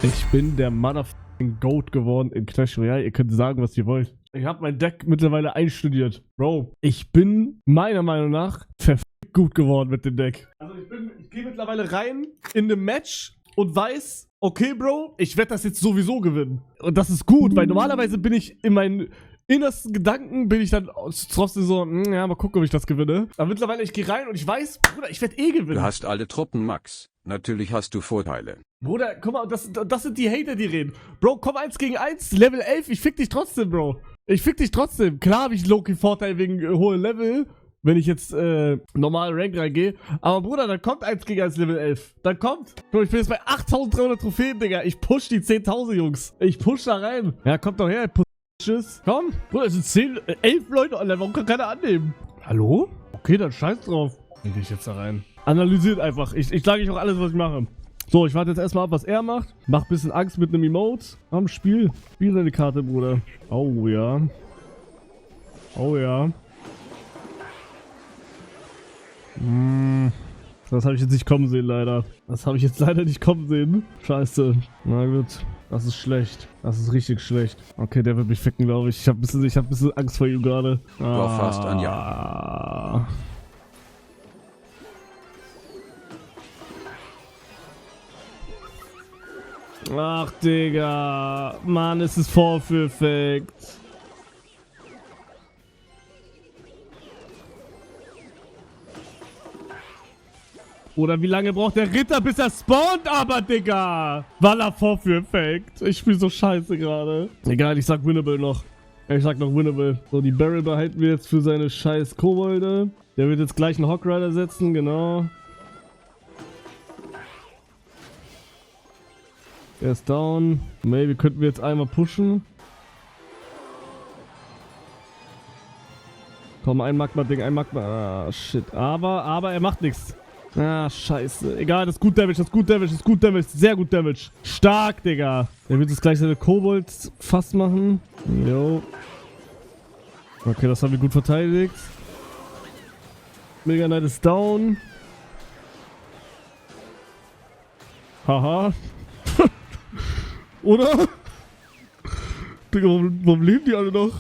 Ich bin der motherfucking Goat geworden in Clash Royale. Ihr könnt sagen, was ihr wollt. Ich habe mein Deck mittlerweile einstudiert. Bro, ich bin meiner Meinung nach verfickt gut geworden mit dem Deck. Also ich gehe mittlerweile rein in eine Match und weiß, okay, Bro, ich werde das jetzt sowieso gewinnen. Und das ist gut, weil normalerweise bin ich in meinen innersten Gedanken bin ich dann trotzdem so, ja, mal gucken, ob ich das gewinne. Aber mittlerweile, ich gehe rein und ich weiß, Bruder, ich werde eh gewinnen. Du hast alle Truppen, Max. Natürlich hast du Vorteile. Bruder, guck mal, das sind die Hater, die reden. Bro, komm 1 gegen 1, Level 11, ich fick dich trotzdem, Bro. Ich fick dich trotzdem. Klar habe ich Loki-Vorteil wegen hohem Level, wenn ich jetzt normal Rank reingehe. Aber Bruder, dann kommt 1 gegen 1 Level 11. Dann kommt. Bro, ich bin jetzt bei 8300 Trophäen, Digga. Ich push die 10.000, Jungs. Ich push da rein. Ja, kommt doch her, Tschüss. Komm. Bruder, es sind 11 Leute online. Warum kann keiner annehmen? Hallo? Okay, dann scheiß drauf. Wie gehe ich jetzt da rein? Analysiert einfach. Ich sage euch auch alles, was ich mache. So, ich warte jetzt erstmal ab, was er macht. Mach ein bisschen Angst mit einem Emote. Am Spiel. Spiel seine Karte, Bruder. Oh ja. Oh ja. Das habe ich jetzt nicht kommen sehen, leider. Das habe ich jetzt leider nicht kommen sehen. Scheiße. Na gut. Das ist schlecht. Das ist richtig schlecht. Okay, der wird mich ficken, glaube ich. Ich habe ein bisschen Angst vor ihm gerade. Du erfasst ein Ja. Ach, Digga. Mann, es ist vorführeffekt. Oder wie lange braucht der Ritter, bis er spawnt, aber, Digga? Weil er Vorführeffekt. Ich spiele so scheiße gerade. Egal, ich sag winnable noch. Ich sag noch winnable. So, die Barrel behalten wir jetzt für seine scheiß Kobolde. Der wird jetzt gleich einen Hog Rider setzen, genau. Der ist down. Maybe könnten wir jetzt einmal pushen. Komm, ein Magma-Ding, ein Magma. Ah, shit. Aber er macht nichts. Ah, scheiße. Egal, das ist gut Damage, das ist gut Damage, das ist gut Damage. Sehr gut Damage. Stark, Digga. Der wird jetzt gleich seine Kobold fast machen. Jo. Okay, das haben wir gut verteidigt. Mega Knight ist down. Haha. Oder? Digga, warum leben die alle noch?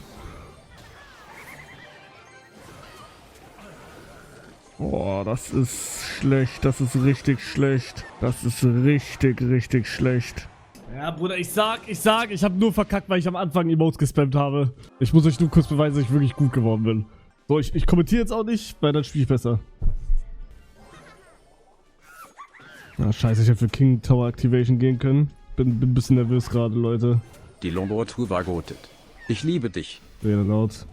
Boah, das ist schlecht. Das ist richtig schlecht. Das ist richtig, richtig schlecht. Ja, Bruder, ich sag, ich habe nur verkackt, weil ich am Anfang Emotes gespammt habe. Ich muss euch nur kurz beweisen, dass ich wirklich gut geworden bin. So, ich kommentiere jetzt auch nicht, weil dann spiele ich besser. Ah, scheiße, ich hätte für King Tower Activation gehen können. Bin ein bisschen nervös gerade, Leute. Die Lombo-Tour war goated. Ich liebe dich. Sehr laut.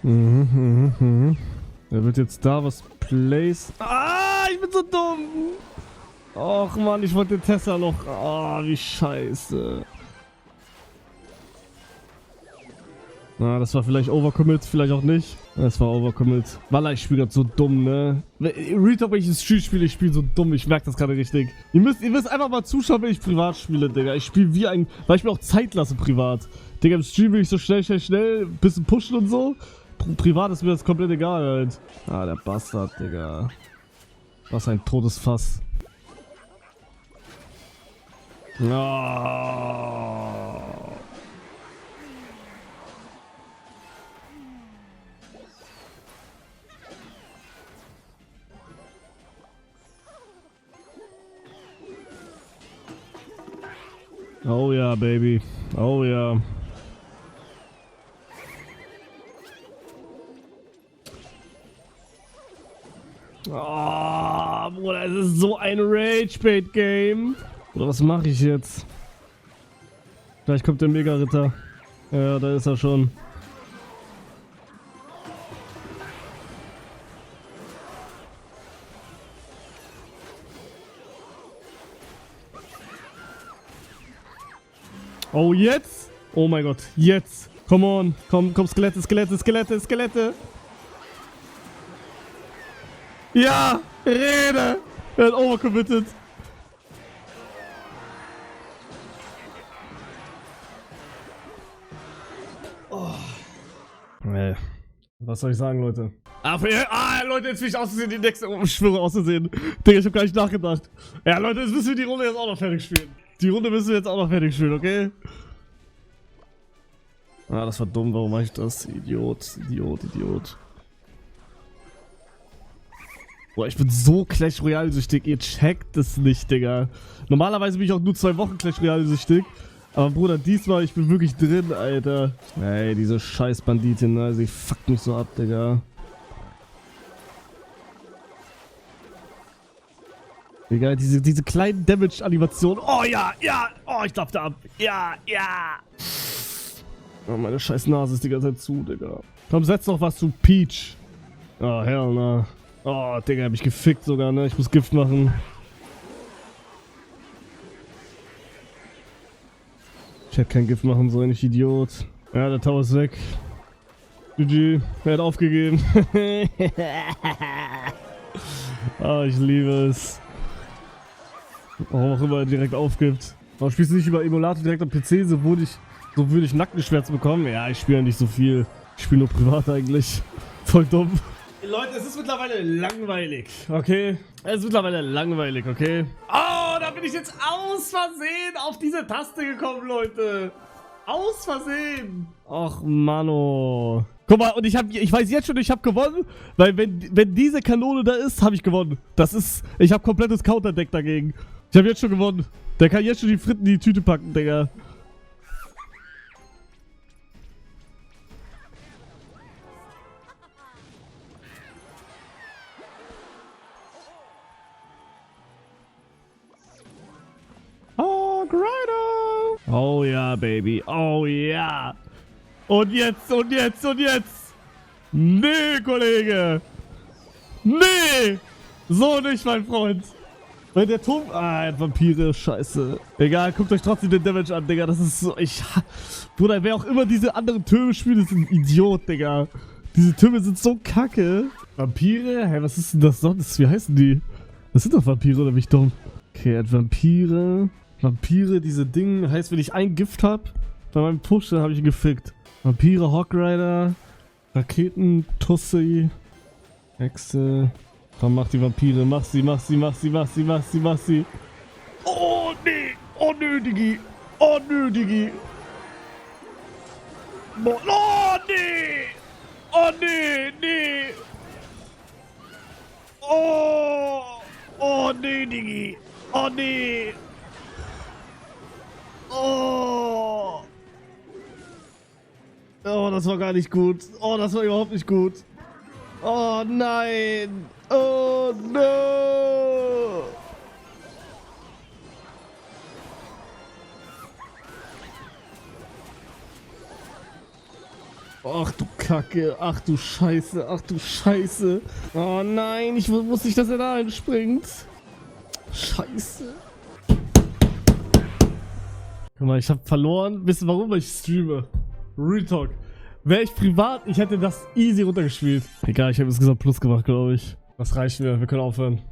Er wird jetzt da was place. Ah, ich bin so dumm. Och man, ich wollte den Tesla noch. Ah, wie scheiße. Na, das war vielleicht Overcommit, vielleicht auch nicht. Das war Overcommit. Wallah, ich spiele gerade so dumm, ne? Retalk, wenn ich das Stream spiele, ich spiele so dumm. Ich merke das gerade richtig. Ihr müsst einfach mal zuschauen, wenn ich privat spiele, Digga. Ich spiele wie ein... Weil ich mir auch Zeit lasse privat. Digga, im Stream will ich so schnell, bisschen pushen und so. Privat ist mir das komplett egal, halt. Ah, der Bastard, Digga. Was ein totes Fass. Oh. Oh ja, Baby. Oh ja. Oh, Bruder, es ist so ein Rage-Bait-Game. Oder was mache ich jetzt? Vielleicht kommt der Mega-Ritter. Ja, da ist er schon. Oh, jetzt? Oh mein Gott, jetzt. Come on. Komm, Skelette. Ja, rede. Er hat overcommitted. Oh. Nee. Was soll ich sagen, Leute? Leute, jetzt will ich auszusehen, die nächste Schwöre auszusehen. Digga, ich hab gar nicht nachgedacht. Ja, Leute, jetzt müssen wir die Runde jetzt auch noch fertig spielen. Die Runde müssen wir jetzt auch noch fertig spielen, okay? Ah, das war dumm, warum mache ich das? Idiot. Boah, ich bin so Clash Royale süchtig, ihr checkt es nicht, Digga. Normalerweise bin ich auch nur 2 Wochen Clash Royale süchtig. Aber Bruder, diesmal, ich bin wirklich drin, Alter. Ey, diese scheiß Banditin, ne? Sie fuckt mich so ab, Digga. Digga, diese kleinen Damage-Animationen. Oh ja, oh, ich darf da ab. Ja. Oh, meine scheiß Nase ist die ganze Zeit zu, Digga. Komm, setz doch was zu Peach. Oh, hell no. Oh, Digga, hab ich gefickt sogar, ne? Ich muss Gift machen. Ich hätte kein Gift machen sollen, ich Idiot. Ja, der Tower ist weg. GG, er hat aufgegeben. Oh, ich liebe es. Warum auch immer er direkt aufgibt. Aber spielst du nicht über Emulator direkt am PC, so würde ich Nackenschmerzen bekommen? Ja, ich spiele ja nicht so viel. Ich spiele nur privat eigentlich. Voll dumm. Leute, es ist mittlerweile langweilig, okay? Es ist mittlerweile langweilig, okay? Oh, da bin ich jetzt aus Versehen auf diese Taste gekommen, Leute. Aus Versehen. Och, Mano. Guck mal, und ich weiß jetzt schon, ich habe gewonnen, weil wenn diese Kanone da ist, habe ich gewonnen. Ich habe komplettes Counterdeck dagegen. Ich habe jetzt schon gewonnen. Der kann jetzt schon die Fritten in die Tüte packen, Digga. Oh, Grider. Oh ja, Baby. Oh ja. Und jetzt. Nee, Kollege. Nee. So nicht, mein Freund. Weil der Turm... Ah, Vampire, scheiße. Egal, guckt euch trotzdem den Damage an, Digga. Das ist so... Bruder, wer auch immer diese anderen Türme spielt, ist ein Idiot, Digga. Diese Türme sind so kacke. Vampire? Hä, was ist denn das sonst? Wie heißen die? Das sind doch Vampire, oder bin ich dumm? Okay, Vampire... Vampire, diese Dinge, heißt, wenn ich ein Gift habe, bei meinem Push, dann habe ich ihn gefickt. Vampire, Hawkrider, Raketen, Tussi, Hexe. Komm, mach die Vampire, mach sie. Oh, nee, oh, nö, Diggi. Oh, nö, Diggi. Oh, nee. Oh, nee. Oh, nee, Diggi. Oh, nee. Oh, das war gar nicht gut. Oh, das war überhaupt nicht gut. Oh, nein. Oh, no. Ach du Kacke. Ach du Scheiße. Oh nein, ich wusste nicht, dass er da einspringt. Scheiße. Guck mal, ich hab verloren. Wisst ihr warum? Weil ich streame. Real Talk. Wäre ich privat, ich hätte das easy runtergespielt. Egal, ich habe insgesamt Plus gemacht, glaube ich. Das reicht mir. Wir können aufhören.